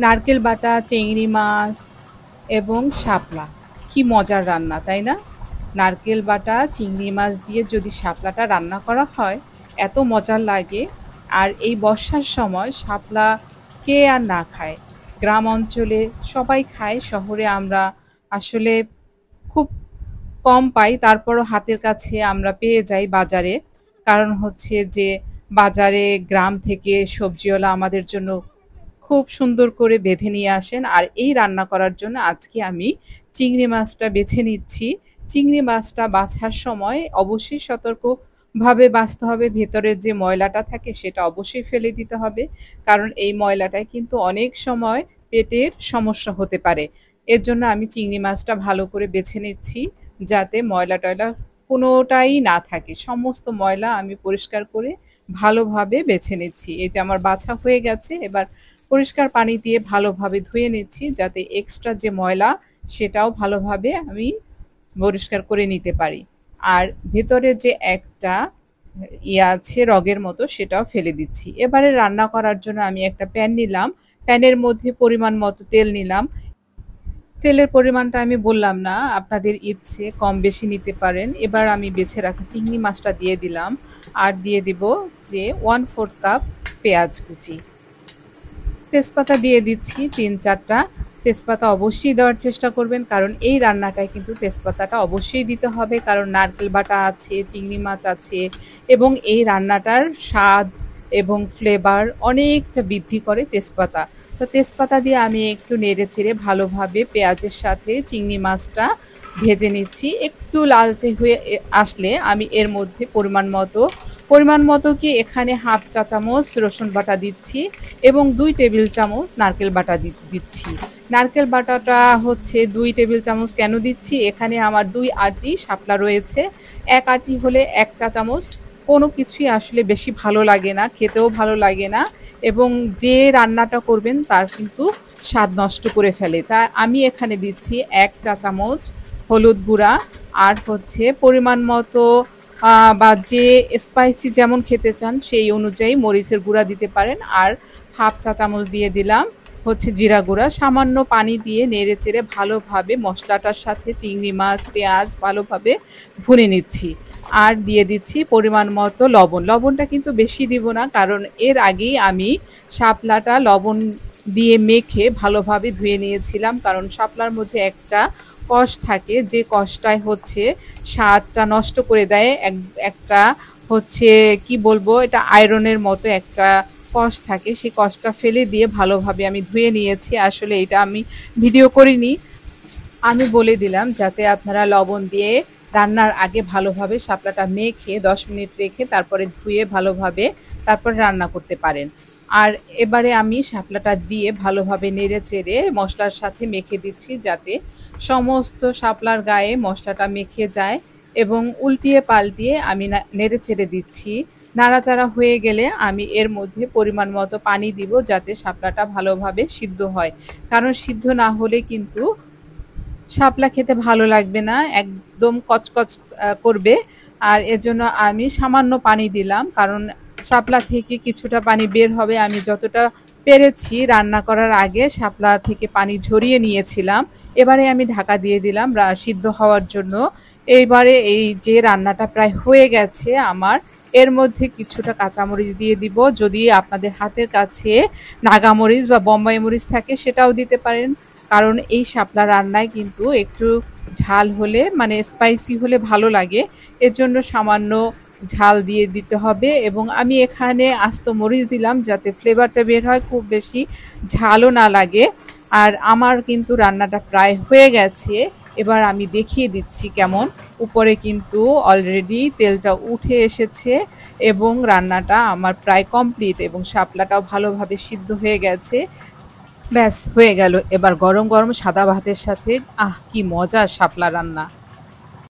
নারকেল বাটা, চিংড়ি মাছ এবং শাপলা। কি মজার রান্না, তাই না? নারকেল বাটা, চিংড়ি মাছ দিয়ে যদি শাপলাটা রান্না করা হয়, এত মজার লাগে। আর এই বর্ষার সময় শাপলা কে আর না খায়? গ্রাম অঞ্চলে সবাই খায়, শহরে আমরা আসলে খুব কম পাই, তারপরও হাতের কাছে আমরা পেয়ে যাই বাজারে। কারণ হচ্ছে যে বাজারে গ্রাম থেকে সবজিওয়ালা আমাদের জন্য খুব সুন্দর করে বেঁধে নিয়ে আসেন। আর এই রান্না করার জন্য আজকে আমি চিংড়ি মাছটা বেছে নিচ্ছি। চিংড়ি মাছটা বাছার সময় অবশ্যই সতর্কভাবে বাছতে হবে। ভেতরের যে ময়লাটা থাকে সেটা অবশ্যই ফেলে দিতে হবে। কারণ এই ময়লাটায় কিন্তু অনেক সময় পেটের সমস্যা হতে পারে। এর জন্য আমি চিংড়ি মাছটা ভালো করে বেছে নিচ্ছি, যাতে ময়লা-টয়লা কোনোটাই না থাকে। সমস্ত ময়লা আমি পরিষ্কার করে ভালোভাবে বেছে নিচ্ছি। এই যে আমার বাছা হয়ে গেছে, এবার পরিষ্কার পানি দিয়ে ভালোভাবে ধুয়ে নিচ্ছি, যাতে এক্সট্রা যে ময়লা সেটাও ভালোভাবে আমি পরিষ্কার করে নিতে পারি। আর ভেতরে যে একটা আছে রগের মতো, সেটাও ফেলে দিচ্ছি। এবারে রান্না করার জন্য আমি একটা প্যান নিলাম। প্যানের মধ্যে পরিমাণ মতো তেল নিলাম। তেলের পরিমাণটা আমি বললাম না, আপনাদের ইচ্ছে কম বেশি নিতে পারেন। এবার আমি বেছে রাখা চিংড়ি মাছটা দিয়ে দিলাম। আর দিয়ে দিব যে 1/4 কাপ পেঁয়াজ কুচি। তেজপাতা দিয়ে দিচ্ছি ৩-৪টা। তেজপাতা অবশ্যই দেওয়ার চেষ্টা করবেন, কারণ এই রান্নাটায় কিন্তু তেজপাতাটা অবশ্যই দিতে হবে। কারণ নারকেল বাটা আছে, চিংড়ি মাছ আছে এবং এই রান্নাটার স্বাদ এবং ফ্লেভার অনেকটা বৃদ্ধি করে তেজপাতা। তো তেজপাতা দিয়ে আমি একটু নেড়েচেড়ে ভালোভাবে পেঁয়াজের সাথে চিংড়ি মাছটা ভেজে নিচ্ছি। একটু লালচে হয়ে আসলে আমি এর মধ্যে পরিমাণ মতো কি এখানে 1/2 চা চামচ রসুন বাটা দিচ্ছি এবং 2 টেবিল চামচ নারকেল বাটা দিচ্ছি। নারকেল বাটাটা হচ্ছে 2 টেবিল চামচ কেন দিচ্ছি? এখানে আমার 2 আঁটি শাপলা রয়েছে। 1 আঁটি হলে 1 চা চামচ। কোনো কিছুই আসলে বেশি ভালো লাগে না, খেতেও ভালো লাগে না এবং যে রান্নাটা করবেন তার কিন্তু স্বাদ নষ্ট করে ফেলে। তাই আমি এখানে দিচ্ছি 1 চা চামচ হলুদ গুঁড়া, আর হচ্ছে পরিমাণ মতো বা যে স্পাইসি যেমন খেতে চান সেই অনুযায়ী মরিচের গুঁড়া দিতে পারেন। আর 1/2 চা চামচ দিয়ে দিলাম হচ্ছে জিরা গুঁড়া। সামান্য পানি দিয়ে নেড়েচেড়ে ভালোভাবে মশলাটার সাথে চিংড়ি মাছ, পেঁয়াজ ভালোভাবে ভুনে নিচ্ছি। আর দিয়ে দিচ্ছি পরিমাণ মতো লবণ। লবণটা কিন্তু বেশি দিব না, কারণ এর আগেই আমি শাপলাটা লবণ দিয়ে মেখে ভালোভাবে ধুয়ে নিয়েছিলাম। কারণ শাপলার মধ্যে একটা কষ থাকে, যে কষটাই হচ্ছে স্বাদটা নষ্ট করে দেয়। একটা হচ্ছে কি বলবো, এটা আয়রনের মতো একটা কষ থাকে, সেই কষটা ফেলে দিয়ে ভালোভাবে আমি ধুয়ে নিয়েছি। আসলে এটা আমি ভিডিও করিনি, আমি বলে দিলাম যাতে আপনারা লবণ দিয়ে রান্নার আগে ভালোভাবে শাপলাটা মেখে 10 মিনিট রেখে তারপরে ধুয়ে ভালোভাবে তারপর রান্না করতে পারেন। আর এবারে আমি শাপলাটা দিয়ে ভালোভাবে নেড়ে চেড়ে মশলার সাথে মেখে দিচ্ছি, যাতে সমস্ত শাপলার গায়ে মশলাটা মেখে যায় এবং উল্টিয়ে পাল্টিয়ে আমি নেড়ে চেড়ে দিচ্ছি। নাড়াচাড়া হয়ে গেলে আমি এর মধ্যে পরিমাণ মতো পানি দিব, যাতে শাপলাটা ভালোভাবে সিদ্ধ হয়। কারণ সিদ্ধ না হলে কিন্তু শাপলা খেতে ভালো লাগবে না, একদম কচকচ করবে। আর এজন্য আমি সামান্য পানি দিলাম, কারণ শাপলা থেকে কিছুটা পানি বের হবে। আমি যতটা পেরেছি রান্না করার আগে শাপলা থেকে পানি ঝরিয়ে নিয়েছিলাম। এবারে আমি ঢাকা দিয়ে দিলাম সিদ্ধ হওয়ার জন্য। এইবারে এই যে রান্নাটা প্রায় হয়ে গেছে আমার, এর মধ্যে কিছুটা কাঁচামরিচ দিয়ে দিব। যদি আপনাদের হাতের কাছে নাগামরিচ বা বোম্বাই মরিচ থাকে সেটাও দিতে পারেন, কারণ এই শাপলা রান্নায় কিন্তু একটু ঝাল হলে, মানে স্পাইসি হলে ভালো লাগে। এর জন্য সামান্য ঝাল দিয়ে দিতে হবে এবং আমি এখানে আস্ত মরিচ দিলাম যাতে ফ্লেভারটা বের হয়, খুব বেশি ঝালও না লাগে। আর আমার কিন্তু রান্নাটা প্রায় হয়ে গেছে। এবার আমি দেখিয়ে দিচ্ছি কেমন। উপরে কিন্তু অলরেডি তেলটা উঠে এসেছে এবং রান্নাটা আমার প্রায় কমপ্লিট এবং শাপলাটাও ভালোভাবে সিদ্ধ হয়ে গেছে। ব্যাস হয়ে গেল। এবার গরম গরম সাদা ভাতের সাথে কি মজার শাপলা রান্না!